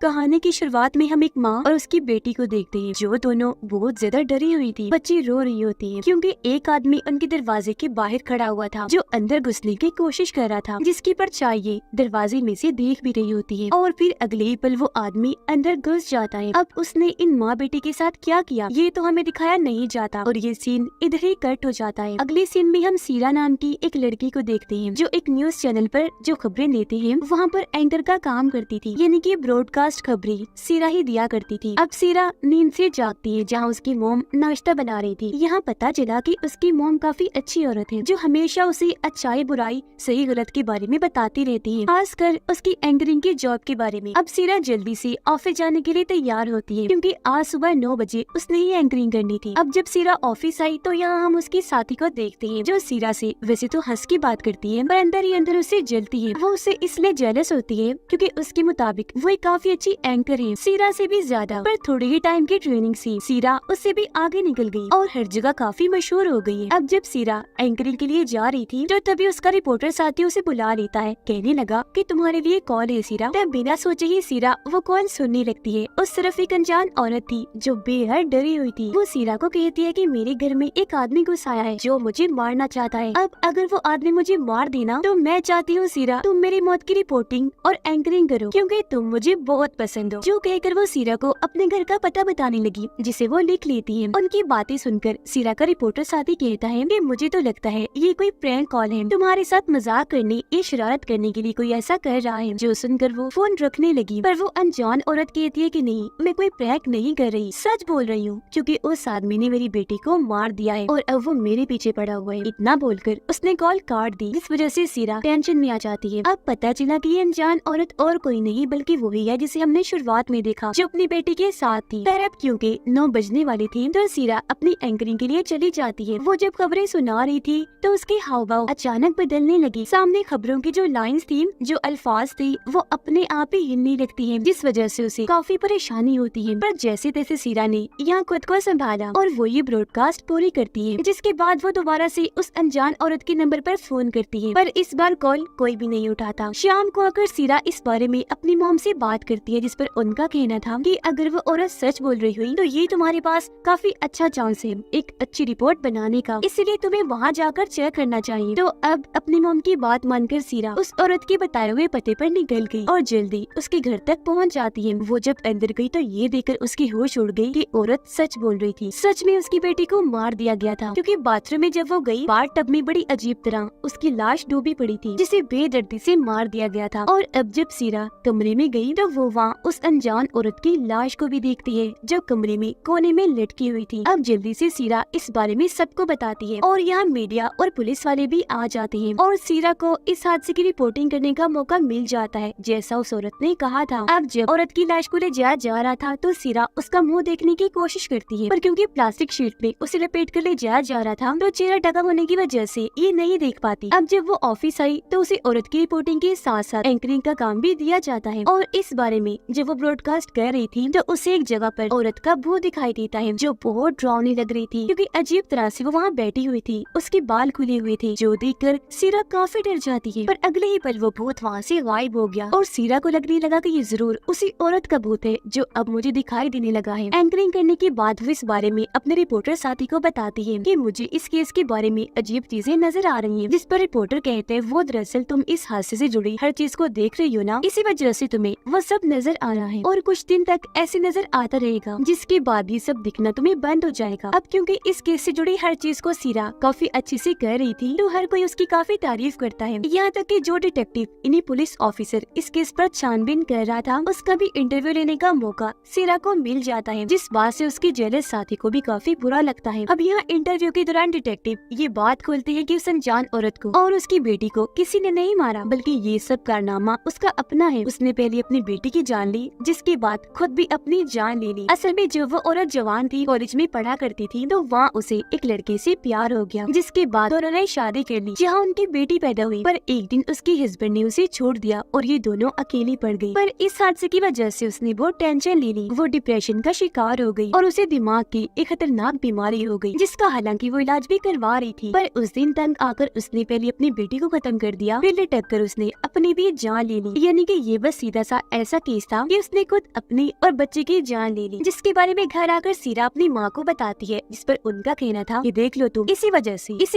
कहानी की शुरुआत में हम एक माँ और उसकी बेटी को देखते हैं, जो दोनों बहुत ज्यादा डरी हुई थी। बच्ची रो रही होती है क्योंकि एक आदमी उनके दरवाजे के बाहर खड़ा हुआ था, जो अंदर घुसने की कोशिश कर रहा था, जिसकी परछाई ये दरवाजे में से देख भी रही होती है। और फिर अगले ही पल वो आदमी अंदर घुस जाता है। अब उसने इन माँ बेटी के साथ क्या किया ये तो हमें दिखाया नहीं जाता और ये सीन इधर ही कट हो जाता है। अगले सीन में हम सीरा नाम की एक लड़की को देखते हैं, जो एक न्यूज चैनल पर जो खबरें देते हैं वहाँ पर एंकर का काम करती थी, यानी कि ब्रॉडकास्ट खबरें सीरा ही दिया करती थी। अब सीरा नींद से जागती है जहाँ उसकी मोम नाश्ता बना रही थी। यहाँ पता चला कि उसकी मोम काफी अच्छी औरत है, जो हमेशा उसे अच्छाई बुराई सही गलत के बारे में बताती रहती है, खासकर उसकी एंकरिंग की जॉब के बारे में। अब सीरा जल्दी से ऑफिस जाने के लिए तैयार होती है क्योंकि आज सुबह 9 बजे उसने ही एंकरिंग करनी थी। अब जब सीरा ऑफिस आई तो यहाँ हम उसकी साथी को देखते हैं, जो सीरा से वैसे तो हंस की बात करती है, पर अंदर ही अंदर उसे जलती है। वो उससे इसलिए जेलस होती है क्योंकि उसके मुताबिक वो एक काफी अच्छी एंकर है, सीरा से भी ज्यादा। पर थोड़ी ही टाइम की ट्रेनिंग से सीरा उससे भी आगे निकल गई और हर जगह काफी मशहूर हो गई है। अब जब सीरा एंकरिंग के लिए जा रही थी तो तभी उसका रिपोर्टर साथी उसे बुला लेता है, कहने लगा कि तुम्हारे लिए कॉल है सीरा। तब बिना सोचे ही सीरा वो कॉल सुनने लगती है। उस तरफ एक अनजान औरत थी जो बेहद डरी हुई थी। वो सीरा को कहती है कि मेरे घर में एक आदमी घुस आया है जो मुझे मारना चाहता है। अब अगर वो आदमी मुझे मार देना तो मैं चाहती हूँ सीरा तुम मेरी मौत की रिपोर्टिंग और एंकरिंग करो क्योंकि तुम मुझे बहुत पसंद हो। जो कहकर वो सीरा को अपने घर का पता बताने लगी, जिसे वो लिख लेती है। उनकी बातें सुनकर सीरा का रिपोर्टर साथी कहता है कि मुझे तो लगता है ये कोई प्रैंक कॉल है, तुम्हारे साथ मजाक करने या शरारत करने के लिए कोई ऐसा कर रहा है। जो सुनकर वो फोन रखने लगी, पर वो अनजान औरत कहती है कि नहीं, मैं कोई प्रैंक नहीं कर रही, सच बोल रही हूँ क्योंकि उस आदमी ने मेरी बेटी को मार दिया है और अब वो मेरे पीछे पड़ा हुआ है। इतना बोलकर उसने कॉल काट दी, जिस वजह से सीरा टेंशन में आ जाती है। अब पता चला कि ये अनजान औरत और कोई नहीं बल्कि वही है जिसे हमने शुरुआत में देखा, जो अपनी बेटी के साथ थी। पर अब क्योंकि 9 बजने वाली थी तो सीरा अपनी एंकरिंग के लिए चली जाती है। वो जब खबरें सुना रही थी तो उसके हाव भाव अचानक बदलने लगी। सामने खबरों की जो लाइंस थी, जो अल्फाज थी, वो अपने आप ही हिलने लगती है, जिस वजह से उसे काफी परेशानी होती है। पर जैसे तैसे सीरा ने यहाँ खुद को संभाला और वो ये ब्रॉडकास्ट पूरी करती है, जिसके बाद वो दोबारा से उस अनजान औरत के नंबर पर फोन करती है, पर इस बार कॉल कोई भी नहीं उठाता। शाम को आकर सीरा इस बारे में अपनी मॉम से बात करती है, जिस पर उनका कहना था कि अगर वो औरत सच बोल रही हुई तो ये तुम्हारे पास काफी अच्छा चांस है एक अच्छी रिपोर्ट बनाने का, इसलिए तुम्हें वहाँ जाकर चेक करना चाहिए। तो अब अपनी मॉम की बात मानकर सीरा उस औरत के बताए हुए पते पर निकल गई और जल्दी उसके घर तक पहुँच जाती है। वो जब अंदर गई तो ये देखकर उसकी होश उड़ गई कि औरत सच बोल रही थी, सच में उसकी बेटी को मार दिया गया था, क्योंकि बाथरूम में जब वो गई बाथ टब में बड़ी अजीब तरह उसकी लाश डूबी पड़ी थी, जिसे बेदर्दी से मार दिया गया था। और अब जब सीरा कमरे में गई तो वो वहाँ उस अनजान औरत की लाश को भी देखती है, जो कमरे में कोने में लटकी हुई थी। अब जल्दी से सीरा इस बारे में सबको बताती है और यहाँ मीडिया और पुलिस वाले भी आ जाते हैं और सीरा को इस हादसे की रिपोर्टिंग करने का मौका मिल जाता है, जैसा उस औरत ने कहा था। अब जब औरत की लाश को ले जाया जा रहा था तो सीरा उसका मुंह देखने की कोशिश करती है, पर क्योंकि प्लास्टिक शीट में उसे लपेट कर ले जाया जा रहा था तो चेहरा ढका होने की वजह से ये नहीं देख पाती। अब जब वो ऑफिस आई तो उसे औरत की रिपोर्टिंग के साथ साथ एंकरिंग का काम भी दिया जाता है। और इस बारे में जब वो ब्रॉडकास्ट कर रही थी तो उसे एक जगह पर औरत का मुंह दिखाई देता है, जो बहुत डरावनी लग रही थी, क्योंकि अजीब तरह से वो वहाँ बैठी हुई थी, उसके बाल खुले हुए थे, जो देखकर सीरा काफी डर जाती है। पर अगले ही पल वो भूत वहाँ से गायब हो गया और सीरा को लगने लगा कि ये जरूर उसी औरत का भूत है जो अब मुझे दिखाई देने लगा है। एंकरिंग करने के बाद वो इस बारे में अपने रिपोर्टर साथी को बताती है कि मुझे इस केस के बारे में अजीब चीजें नजर आ रही हैं, जिस पर रिपोर्टर कहते हैं वो दरअसल तुम इस हादसे से जुड़ी हर चीज को देख रही हो ना, इसी वजह से तुम्हें वो सब नजर आ रहा है और कुछ दिन तक ऐसे नजर आता रहेगा, जिसके बाद ये सब दिखना तुम्हें बंद हो जाएगा। अब क्योंकि इस केस से जुड़ी हर चीज को सीरा काफी अच्छे से कर रही थी तो हर कोई उसकी काफी तारीफ करता है, यहाँ तक कि जो डिटेक्टिव इन्हीं पुलिस ऑफिसर इस केस पर छानबीन कर रहा था उसका भी इंटरव्यू लेने का मौका सीरा को मिल जाता है, जिस बात से उसकी जेलस साथी को भी काफी बुरा लगता है। अब यहाँ इंटरव्यू के दौरान डिटेक्टिव ये बात खोलते हैं कि उस अनजान औरत को और उसकी बेटी को किसी ने नहीं मारा, बल्कि ये सब कारनामा उसका अपना है। उसने पहले अपनी बेटी की जान ली, जिसके बाद खुद भी अपनी जान ले ली। असल में जब वो औरत जवान थी, कॉलेज में पढ़ा करती थी, तो वहाँ उसे एक लड़के से प्यार हो गया, जिसके बाद उन्होंने शादी कर ली, जहाँ उनकी बेटी पैदा हुई। पर एक दिन उसके हस्बैंड ने उसे छोड़ दिया और ये दोनों अकेली पड़ गई। पर इस हादसे की वजह से उसने बहुत टेंशन ले ली, वो डिप्रेशन का शिकार हो गई और उसे दिमाग की एक खतरनाक बीमारी हो गई, जिसका हालांकि वो इलाज भी करवा रही थी। पर उस दिन तंग आकर उसने पहले अपनी बेटी को खत्म कर दिया, फिर लटक कर उसने अपनी भी जान ले ली। यानी कि ये बस सीधा सा ऐसा केस केस था कि उसने खुद अपनी और बच्चे की जान ले ली, जिसके बारे में घर आकर सीरा अपनी माँ को बताती है, जिस पर उनका कहना था कि देख लो तुम, इसी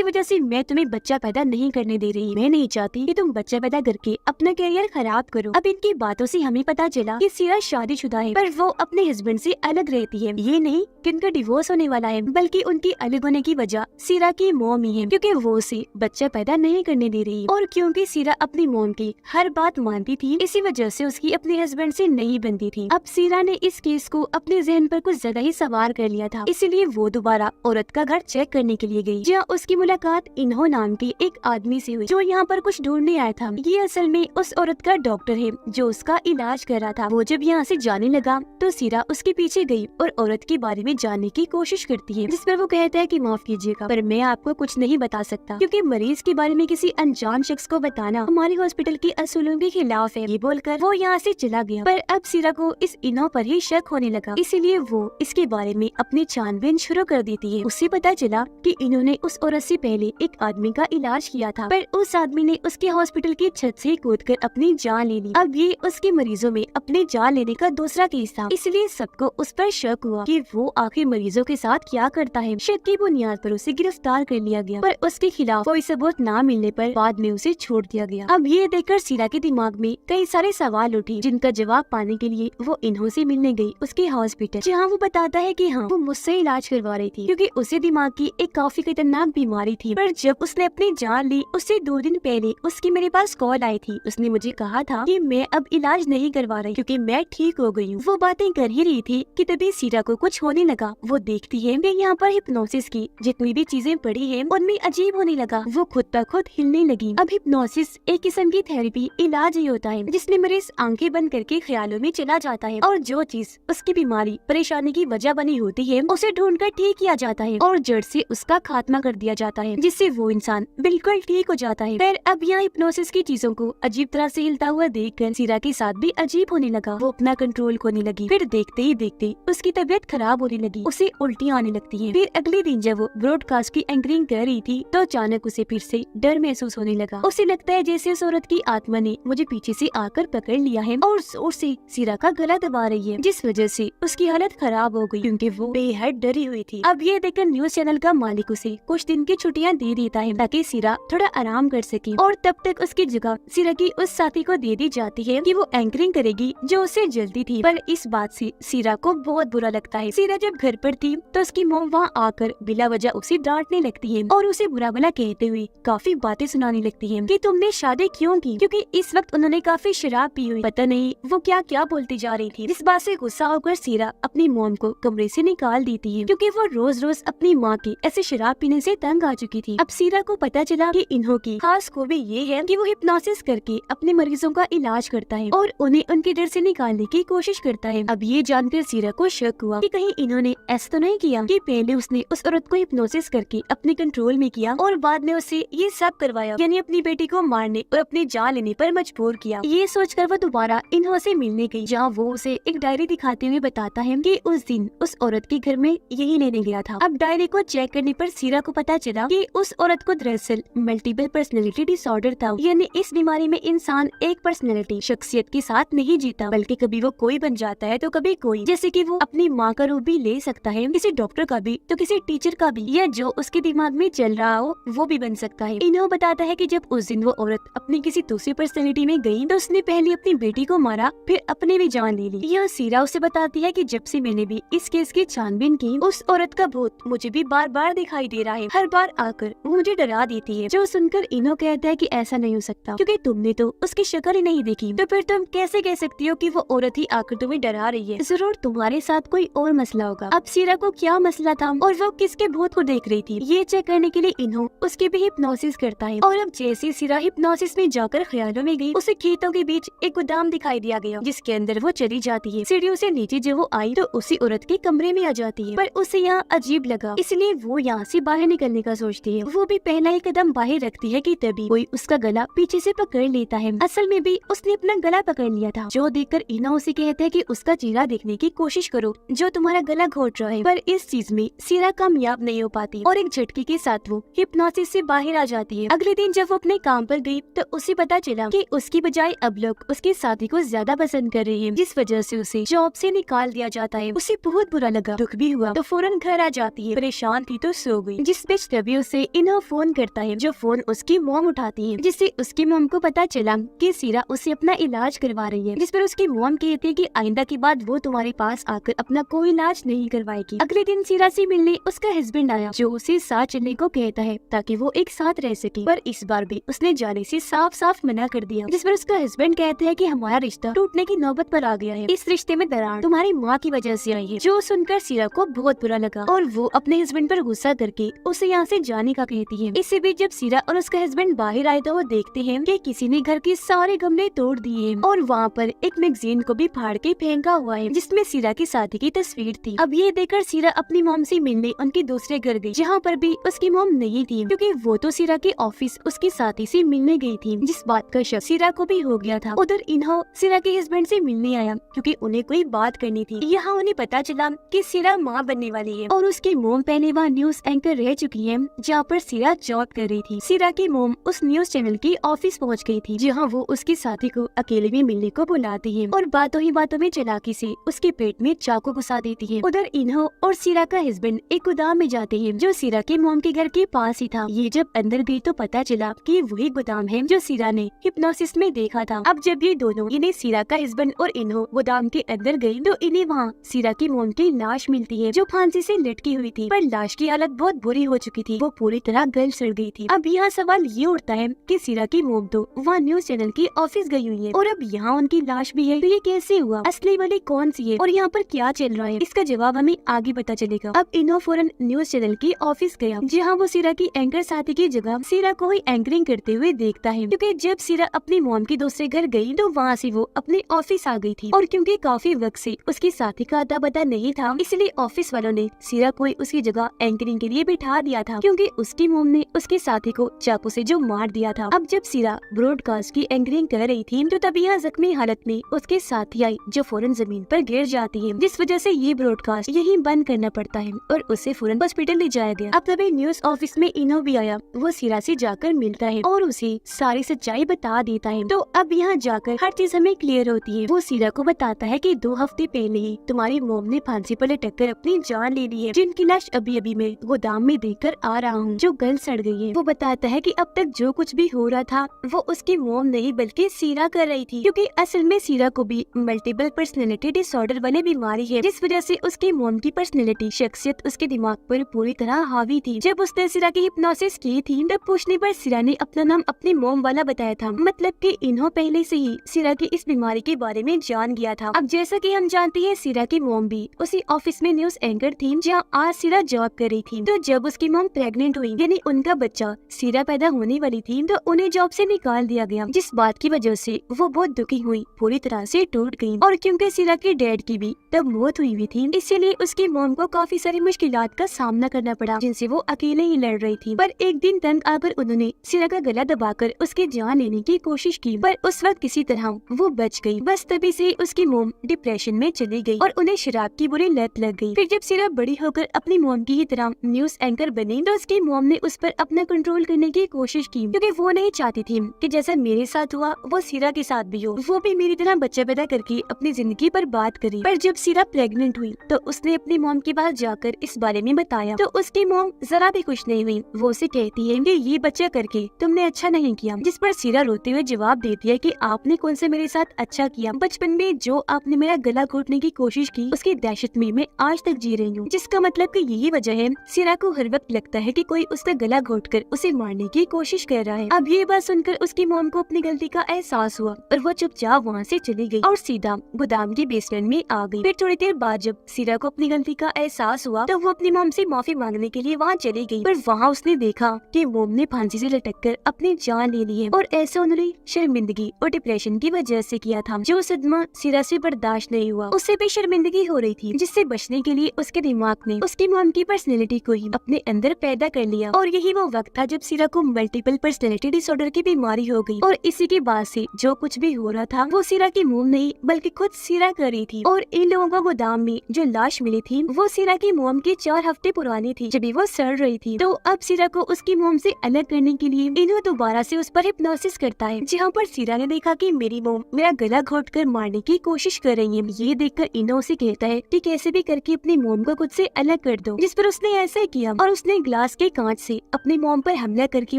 वजह से मैं तुम्हें बच्चा पैदा नहीं करने दे रही। मैं नहीं चाहती कि तुम बच्चा पैदा करके अपना करियर खराब करो। अब इनकी बातों से हमें पता चला कि सीरा शादीशुदा है, पर वो अपने हस्बैंड से अलग रहती है। ये नहीं कि उनका डिवोर्स होने वाला है, बल्कि उनकी अलग होने की वजह सीरा की मॉम ही है, क्योंकि वो उसे बच्चा पैदा नहीं करने दे रही। और क्योंकि सीरा अपनी मॉम की हर बात मानती थी, इसी वजह से उसकी अपने हस्बैंड से नहीं बनती थी। अब सीरा ने इस केस को अपने जहन पर कुछ ज्यादा ही सवार कर लिया था, इसलिए वो दोबारा औरत का घर चेक करने के लिए गई, जहाँ उसकी मुलाकात इन्हो नाम के एक आदमी से हुई, जो यहाँ पर कुछ ढूंढने आया था। ये असल में उस औरत का डॉक्टर है जो उसका इलाज कर रहा था। वो जब यहाँ से जाने लगा तो सीरा उसके पीछे गई और औरत के बारे में जानने की कोशिश करती है, जिस पर वो कहता है कि माफ कीजिएगा, पर मैं आपको कुछ नहीं बता सकता, क्योंकि मरीज के बारे में किसी अनजान शख्स को बताना हमारे हॉस्पिटल के असूलों के खिलाफ है। ये बोलकर वो यहाँ से चला गया। पर अब सीरा को इस इनो पर ही शक होने लगा, इसीलिए वो इसके बारे में अपनी छानबीन शुरू कर देती है। उससे पता चला कि इन्होंने उस औरत से पहले एक आदमी का इलाज किया था, पर उस आदमी ने उसके हॉस्पिटल की छत से कूदकर अपनी जान ले ली। अब ये उसके मरीजों में अपनी जान लेने का दूसरा केस था, इसलिए सबको उस पर शक हुआ कि वो आखिर मरीजों के साथ क्या करता है। शक की बुनियाद पर उसे गिरफ्तार कर लिया गया, पर उसके खिलाफ कोई सबूत न मिलने पर बाद में उसे छोड़ दिया गया। अब ये देखकर सीरा के दिमाग में कई सारे सवाल उठे, जिनका जवाब पाने के लिए वो इन्हों से मिलने गई उसके हॉस्पिटल, जहाँ वो बताता है कि हाँ, वो मुझसे इलाज करवा रही थी, क्योंकि उसे दिमाग की एक काफी खतरनाक बीमारी थी। पर जब उसने अपनी जान ली, उससे 2 दिन पहले उसकी मेरे पास कॉल आई थी। उसने मुझे कहा था कि मैं अब इलाज नहीं करवा रही, क्योंकि मैं ठीक हो गई हूँ। वो बातें कर ही रही थी कि तभी सीरा को कुछ होने लगा। वो देखती है कि यहाँ पर हिप्नोसिस की जितनी भी चीजें पड़ी है उनमें अजीब होने लगा। वो खुद ब खुद हिलने लगी। अब हिप्नोसिस एक किस्म की थेरेपी इलाज ही होता है, जिसमें मरीज आंखें बंद करके ख्यालों में चला जाता है, और जो चीज उसकी बीमारी परेशानी की वजह बनी होती है उसे ढूंढकर ठीक किया जाता है और जड़ से उसका खात्मा कर दिया जाता है, जिससे वो इंसान बिल्कुल ठीक हो जाता है। फिर अब यहाँ हिप्नोसिस की चीजों को अजीब तरह से हिलता हुआ देखकर सीरा के साथ भी अजीब होने लगा। वो अपना कंट्रोल खोने लगी। फिर देखते ही देखते उसकी तबीयत खराब होने लगी, उसे उल्टियाँ आने लगती है। फिर अगले दिन जब वो ब्रॉडकास्ट की एंकरिंग कर रही थी तो अचानक उसे फिर से डर महसूस होने लगा। उसे लगता है जैसे उस औरत की आत्मा ने मुझे पीछे से आकर पकड़ लिया है और जोर से सीरा का गला दबा रही है, जिस वजह से उसकी हालत खराब हो गई, क्योंकि वो बेहद डरी हुई थी। अब ये देखकर न्यूज चैनल का मालिक उसे कुछ दिन की छुट्टियां दे देता है, ताकि सीरा थोड़ा आराम कर सके, और तब तक उसकी जगह सीरा की उस साथी को दे दी जाती है कि वो एंकरिंग करेगी, जो उसे जल्दी थी। पर इस बात से सीरा को बहुत बुरा लगता है। सीरा जब घर पर थी तो उसकी मॉम वहाँ आकर बिला वजह उसे डांटने लगती है और उसे बुरा भला कहते हुए काफी बातें सुनाने लगती है कि तुमने शादी क्यों की, क्योंकि इस वक्त उन्होंने काफी शराब पी हुई। पता नहीं वो क्या क्या बोलती जा रही थी। इस बात से गुस्सा होकर सीरा अपनी मॉम को कमरे से निकाल देती है, क्योंकि वो रोज रोज अपनी माँ की ऐसे शराब पीने से तंग आ चुकी थी। अब सीरा को पता चला कि इन्हों की खास खूबी ये है कि वो हिप्नोसिस करके अपने मरीजों का इलाज करता है और उन्हें उनके डर से निकालने की कोशिश करता है। अब ये जानकर सीरा को शक हुआ कि कहीं इन्होंने ऐसा तो नहीं किया कि पहले उसने उस औरत को हिप्नोसिस करके अपने कंट्रोल में किया और बाद में उसे ये सब करवाया, यानी अपनी बेटी को मारने और अपनी जान लेने पर मजबूर किया। ये सोचकर वो दोबारा इन्हों से मिलने गई, जहाँ वो उसे एक डायरी दिखाते हुए बताता है कि उस दिन उस औरत के घर में यही लेने गया था। अब डायरी को चेक करने पर सीरा को पता चला कि उस औरत को दरअसल मल्टीपल पर्सनैलिटी डिसऑर्डर था, यानी इस बीमारी में इंसान एक पर्सनैलिटी शख्सियत के साथ नहीं जीता, बल्कि कभी वो कोई बन जाता है तो कभी कोई, जैसे कि वो अपनी माँ का रूप भी ले सकता है, किसी डॉक्टर का भी तो किसी टीचर का भी, या जो उसके दिमाग में चल रहा हो वो भी बन सकता है। इन्हों बताता है कि जब उस दिन वो औरत अपनी किसी दूसरी पर्सनैलिटी में गई तो उसने पहले अपनी बेटी को मारा, फिर अपने भी जान ले ली। यह सीरा उसे बताती है कि जब से मैंने भी इस केस की छानबीन की, उस औरत का भूत मुझे भी बार बार दिखाई दे रहा है। हर बार आकर वो मुझे डरा देती है। जो सुनकर इन्हों कहता है कि ऐसा नहीं हो सकता, क्योंकि तुमने तो उसकी शक्ल ही नहीं देखी, तो फिर तुम कैसे कह सकती हो कि वो औरत ही आकर तुम्हें डरा रही है? जरूर तुम्हारे साथ कोई और मसला होगा। अब सीरा को क्या मसला था और वो किसके भूत को देख रही थी, ये चेक करने के लिए इन्हों उसकी भी हिप्नोसिस करता है। और अब जैसे सीरा हिप्नोसिस में जाकर ख्यालों में गई, उसे खेतों के बीच एक गोदाम दिखाई दिया गया, जिसके अंदर वो चली जाती है। सीढ़ियों से नीचे जब वो आई तो उसी औरत के कमरे में आ जाती है, पर उसे यहाँ अजीब लगा, इसलिए वो यहाँ से बाहर निकलने का सोचती है। वो भी पहला ही कदम बाहर रखती है कि तभी कोई उसका गला पीछे से पकड़ लेता है। असल में भी उसने अपना गला पकड़ लिया था, जो देखकर इन्हों उसे कहते हैं कि उसका चेहरा देखने की कोशिश करो जो तुम्हारा गला घोट रहा है। पर इस चीज में सीरा कामयाब नहीं हो पाती और एक झटके के साथ वो हिप्नोसिस से बाहर आ जाती है। अगले दिन जब वो अपने काम पर गई तो उसे पता चला कि उसकी बजाय अब लोग उसके साथी को ज्यादा पसंद कर रही है, जिस वजह से उसे जॉब से निकाल दिया जाता है। उसे बहुत बुरा लगा, दुख भी हुआ, तो फौरन घर आ जाती है। परेशान थी तो सो गई, जिस बीच तभी उसे इन्हो फोन करता है, जो फोन उसकी मॉम उठाती है, जिससे उसकी मॉम को पता चला कि सीरा उसे अपना इलाज करवा रही है। जिस पर उसकी मॉम कहती है कि आइंदा के बाद वो तुम्हारे पास आकर अपना कोई इलाज नहीं करवाएगी। अगले दिन सीरा से मिलने उसका हस्बैंड आया, जो उसे साथ चलने को कहता है ताकि वो एक साथ रह सके, पर इस बार भी उसने जाने से साफ साफ मना कर दिया। जिस पर उसका हस्बैंड कहते हैं कि हमारा रिश्ता टूटने की नौबत पर आ गया है, इस रिश्ते में दरार तुम्हारी माँ की वजह से आई है। जो सुनकर सीरा को बहुत बुरा लगा और वो अपने हस्बैंड पर गुस्सा करके उसे यहाँ से जाने का कहती है। इसी बीच जब सीरा और उसका हस्बैंड बाहर आए तो वो देखते हैं कि किसी ने घर के सारे गमले तोड़ दिए हैं और वहाँ पर एक मैगजीन को भी फाड़ के फेंका हुआ है, जिसमें सीरा की शादी की तस्वीर थी। अब ये देखकर सीरा अपनी मॉम से मिलने उनके दूसरे घर गई, जहाँ पर भी उसकी मॉम नहीं थी, क्योंकि वो तो सीरा के ऑफिस उसकी साथी से मिलने गई थी, जिस बात का शक सीरा को भी हो गया था। उधर इन्हो सीरा के हस्बैंड से मिलने आया, क्योंकि उन्हें कोई बात करनी थी। यहाँ उन्हें पता चला कि सीरा माँ बनने वाली है और उसकी मोम पहले वहाँ न्यूज एंकर रह चुकी है, जहाँ पर सीरा जॉब कर रही थी। सीरा की मोम उस न्यूज चैनल की ऑफिस पहुँच गई थी, जहाँ वो उसकी साथी को अकेले में मिलने को बुलाती है और बातों ही बातों में चालाकी से उसके पेट में चाकू घुसा देती है। उधर इन्हो और सीरा का हस्बैंड एक गोदाम में जाते हैं, जो सीरा के मोम के घर के पास ही था। ये जब अंदर गई तो पता चला कि वही गोदाम है जो सीरा ने हिप्नोसिस में देखा था। अब जब ये दोनों इन्हें सीरा का हस्बैंड और इन्हो गोदाम के अंदर गई तो इन्हें वहाँ सीरा की मोम की लाश मिलती है, जो फांसी से लटकी हुई थी, पर लाश की हालत बहुत बुरी हो चुकी थी, वो पूरी तरह गल सड़ गई थी। अब यहाँ सवाल ये उठता है कि सीरा की मोम तो वहाँ न्यूज चैनल की ऑफिस गई हुई है और अब यहाँ उनकी लाश भी है, तो ये कैसे हुआ? असली वाली कौन सी है और यहाँ पर क्या चल रहा है? इसका जवाब हमें आगे पता चलेगा। अब इन्हो फौरन न्यूज चैनल की ऑफिस गया, जहाँ वो सीरा की एंकर साथी की जगह सीरा को ही एंकरिंग करते हुए देखता है, क्योंकि जब सीरा अपनी मोम की दूसरे घर गई तो वहाँ से वो अपने ऑफिस आ गई थी और क्योंकि काफी वक्त से उसकी साथी का अता पता नहीं था, इसलिए ऑफिस वालों ने सीरा को उसकी जगह एंकरिंग के लिए बिठा दिया था, क्योंकि उसकी मोम ने उसके साथी को चाकू से जो मार दिया था। अब जब सीरा ब्रॉडकास्ट की एंकरिंग कर रही थी तो तभी यहाँ जख्मी हालत में उसके साथी आई, जो फौरन जमीन पर गिर जाती है, जिस वजह से ये ब्रॉडकास्ट यही बंद करना पड़ता है और उसे फौरन हॉस्पिटल ले जाया गया। अब तभी न्यूज ऑफिस में इन्हो भी आया, वो सीरा से जाकर मिलता है और उसे सारी सच्चाई बता देता है। तो अब यहाँ जाकर हर चीज हमें क्लियर होती है। वो सीरा को बताता है कि 2 हफ्ते पहले ही तुम्हारी मोम ने फांसी पर लटक कर अपनी जान ले ली है, जिनकी लाश अभी अभी मैं गोदाम में देखकर आ रहा हूँ, जो गल सड़ गई है। वो बताता है कि अब तक जो कुछ भी हो रहा था वो उसकी मोम नहीं बल्कि सीरा कर रही थी, क्योंकि असल में सीरा को भी मल्टीपल पर्सनैलिटी डिसऑर्डर वाली बीमारी है, जिस वजह से उसकी मोम की पर्सनैलिटी शख्सियत उसके दिमाग पर पूरी तरह हावी थी। जब उसने सीरा की हिप्नोसिस की थी तब पूछने पर सीरा ने अपना नाम अपनी मोम वाला बताया था, मतलब कि इन्हो पहले से ही सीरा की इस बीमारी के बारे में जान गया था। अब जैसा कि हम जानते हैं सीरा की मोम भी उसी ऑफिस में न्यूज एंकर थी जहाँ आज सीरा जॉब कर रही थी। तो जब उसकी मोम प्रेग्नेंट हुई, यानी उनका बच्चा सीरा पैदा होने वाली थी, तो उन्हें जॉब से निकाल दिया गया, जिस बात की वजह से वो बहुत दुखी हुई, पूरी तरह से टूट गई। और क्योंकि सीरा के डैड की भी तब मौत हुई थी, इसीलिए उसकी मोम को काफी सारी मुश्किलात का सामना करना पड़ा, जिनसे वो अकेले ही लड़ रही थी। पर एक दिन तंग आकर उन्होंने सीरा का गला दबाकर उसकी जान लेने की कोशिश की, पर उस वक्त किसी तरह वो बच गई। बस तभी से उसकी मोम डिप्रेशन में चली गई और उन्हें शराब की बुरी लत लग गई। फिर जब सीरा बड़ी होकर अपनी मोम की ही तरह न्यूज एंकर बनी, तो उसकी मोम ने उस पर अपना कंट्रोल करने की कोशिश की, क्योंकि वो नहीं चाहती थी कि जैसा मेरे साथ हुआ वो सीरा के साथ भी हो। वो भी मेरी तरह बच्चा पैदा करके अपनी जिंदगी पर बात करी। पर जब सीरा प्रेग्नेंट हुई तो उसने अपनी मोम के पास जाकर इस बारे में बताया, तो उसकी मोम जरा भी खुश नहीं हुई। वो उसे कहती है कि ये बच्चा करके तुमने अच्छा नहीं किया, जिस पर सीरा रोते हुए जवाब देती है कि आपने कौन से मेरे साथ अच्छा किया, बचपन में जो आपने मेरा गला घोटने की कोशिश की उसकी दहशत में मैं आज तक जी रही हूँ। जिसका मतलब कि यही वजह है सीरा को हर वक्त लगता है कि कोई उसका गला घोटकर उसे मारने की कोशिश कर रहा है। अब ये बात सुनकर उसकी मोम को अपनी गलती का एहसास हुआ और वो चुपचाप वहाँ से चली गई और सीधा गोदाम के बेसमेंट में आ गई। फिर थोड़ी देर बाद जब सीरा को अपनी गलती का एहसास हुआ तो वो अपनी मोम से माफी मांगने के लिए वहाँ चली गई, पर वहाँ उसने देखा कि मोम ने फांसी से लटककर अपनी जान ले ली है और ऐसा उन्होंने शर्मिंदगी और डिप्रेशन की वजह से किया था। जो सदमा सीरा से बर्दाश्त नहीं हुआ, उससे भी शर्मिंदगी हो रही थी, जिससे बचने के लिए उसके दिमाग ने उसकी मोम की पर्सनैलिटी को ही अपने अंदर पैदा कर लिया। और यही वो वक्त था जब सीरा को मल्टीपल पर्सनैलिटी डिसऑर्डर की बीमारी हो गई और इसी के बाद से जो कुछ भी हो रहा था वो सीरा की मोम नहीं बल्कि खुद सीरा कर रही थी। और इन लोगों को गोदाम में जो लाश मिली थी वो सीरा की मोम की 4 हफ्ते पुरानी थी, जब वो सड़ रही थी। तो अब सीरा को उसकी मोम से अलग करने के लिए इन्हों दोबारा से उस पर हिप्नोसिस करता है, जहाँ पर सीरा ने देखा कि मेरी मोम मेरा सीरा गला घोटकर मारने की कोशिश कर रही है। ये देखकर इनो उसे कहता है कि कैसे भी करके अपनी मोम को खुद से अलग कर दो, जिस पर उसने ऐसा किया और उसने ग्लास के कांच से अपनी मोम पर हमला करके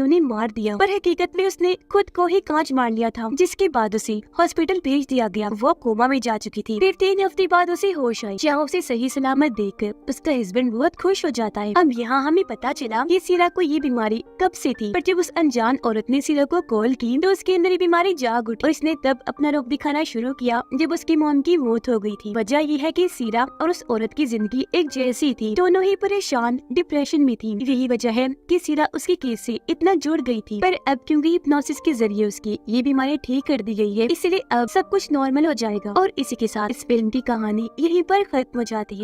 उन्हें मार दिया। पर हकीकत में उसने खुद को ही कांच मार लिया था, जिसके बाद उसे हॉस्पिटल भेज दिया गया। वो कोमा में जा चुकी थी। फिर 3 हफ्ते बाद उसे होश आई, जहाँ उसे सही सलामत देखकर उसका हस्बैंड बहुत खुश हो जाता है। अब यहाँ हमें पता चला कि सीरा को ये बीमारी कब से थी, पर जब उस अनजान औरत ने सीरा को कॉल की तो उसके अंदर ये बीमारी जाग उठी और इसने तब अपना रोग दिखाना शुरू किया जब उसकी मॉम की मौत हो गई थी। वजह ये है कि सीरा और उस औरत की जिंदगी एक जैसी थी, दोनों ही परेशान डिप्रेशन में थी। यही वजह है कि सीरा उसके केस से इतना जुड़ गई थी, पर अब क्योंकि हिप्नोसिस के जरिए उसकी ये बीमारी ठीक कर दी गई है, इसलिए अब सब कुछ नॉर्मल हो जाएगा। और इसी के साथ इस फिल्म की कहानी यहीं पर खत्म हो जाती है।